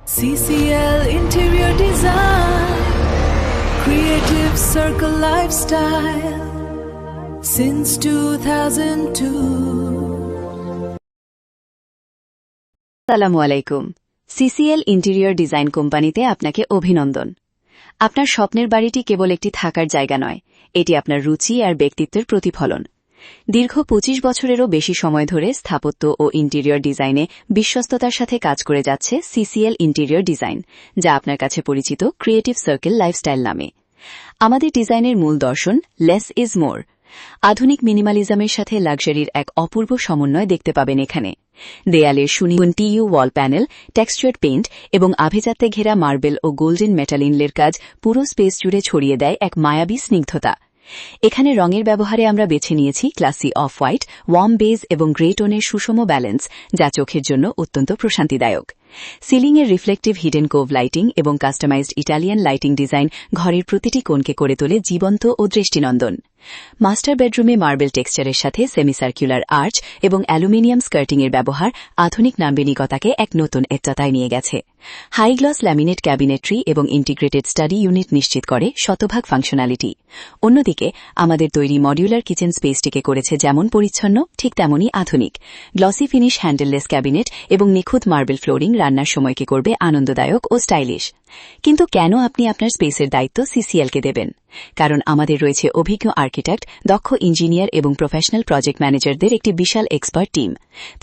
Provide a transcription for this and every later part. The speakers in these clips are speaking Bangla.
CCL Interior Design, Creative Circle Lifestyle, since 2002. আসসালামু আলাইকুম। সিসিএল ইন্টেরিয়র ডিজাইন কোম্পানিতে আপনাকে অভিনন্দন। আপনার স্বপ্নের বাড়িটি কেবল একটি থাকার জায়গা নয়, এটি আপনার রুচি আর ব্যক্তিত্বের প্রতিফলন। দীর্ঘ ২৫ বছরেরও বেশি সময় ধরে স্থাপত্য ও ইন্টেরিয়র ডিজাইনে বিশ্বস্ততার সাথে কাজ করে যাচ্ছে সিসিএল ইন্টেরিয়র ডিজাইন, যা আপনার কাছে পরিচিত ক্রিয়েটিভ সার্কেল লাইফস্টাইল নামে। আমাদের ডিজাইনের মূল দর্শন লেস ইজ মোর। আধুনিক মিনিমালিজমের সাথে লাক্সারির এক অপূর্ব সমন্বয় দেখতে পাবেন এখানে। দেয়ালের সুনিপুণ টিইউ ওয়াল প্যানেল, টেক্সচার্ড পেইন্ট এবং আভিজাত্যে ঘেরা মার্বেল ও গোল্ডেন মেটাল ইনলের কাজ পুরো স্পেস জুড়ে ছড়িয়ে দেয় এক মায়াবী স্নিগ্ধতা। এখানে রঙের ব্যবহারে আমরা বেছে নিয়েছি classy off white, warm beige এবং গ্রে টোনের সুষম ব্যালেন্স, যা চোখের জন্য অত্যন্ত প্রশান্তিদায়ক। সিলিংয়ের রিফ্লেকটিভ হিডেন কোভ লাইটিং এবং কাস্টমাইজড ইটালিয়ান লাইটিং ডিজাইন ঘরের প্রতিটি কোণকে করে তোলে জীবন্ত ও দৃষ্টিনন্দন। মাস্টার বেডরুমে মার্বেল টেক্সচারের সাথে সেমিসার্কুলার আর্চ এবং অ্যালুমিনিয়াম স্কার্টিংয়ের ব্যবহার আধুনিক নান্দনিকতাকে এক নতুন উচ্চতায় নিয়ে গেছে। হাইগ্লস ল্যামিনেট ক্যাবিনেট্রি এবং ইন্টিগ্রেটেড স্টাডি ইউনিট নিশ্চিত করে শতভাগ ফাংশনালিটি। অন্যদিকে আমাদের তৈরি মডিউলার কিচেন স্পেসটিকে করেছে যেমন পরিচ্ছন্ন ঠিক তেমনই আধুনিক। গ্লসি ফিনিশ হ্যান্ডেললেস ক্যাবিনেট এবং নিখুঁত মার্বেল ফ্লোরিং রান্নার সময়কে করবে আনন্দদায়ক ও স্টাইলিশ। কিন্তু কেন আপনি আপনার স্পেসের দায়িত্ব সিসিএলকে দেবেন? কারণ আমাদের রয়েছে অভিজ্ঞ আর্কিটেক্ট, দক্ষ ইঞ্জিনিয়ার এবং প্রফেশনাল প্রজেক্ট ম্যানেজারদের একটি বিশাল এক্সপার্ট টিম।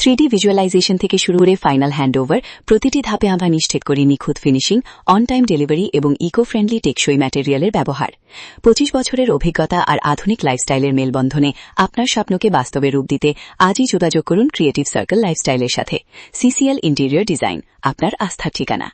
3D ভিজুয়ালাইজেশন থেকে শুরু করে ফাইনাল হ্যান্ডওভার, প্রতিটি ধাপে আমরা নিশ্চিত করি নিখুঁত ফিনিশিং, অন টাইম ডেলিভারি এবং ইকো ফ্রেন্ডলি টেকসই ম্যাটেরিয়ালের ব্যবহার। 25 বছরের অভিজ্ঞতা আর আধুনিক লাইফস্টাইলের মেলবন্ধনে আপনার স্বপ্নকে বাস্তবে রূপ দিতে আজই যোগাযোগ করুন ক্রিয়েটিভ সার্কেল লাইফস্টাইলের সাথে। সিসিএল ইন্টেরিয়র ডিজাইন, আপনার আস্থার ঠিকানা।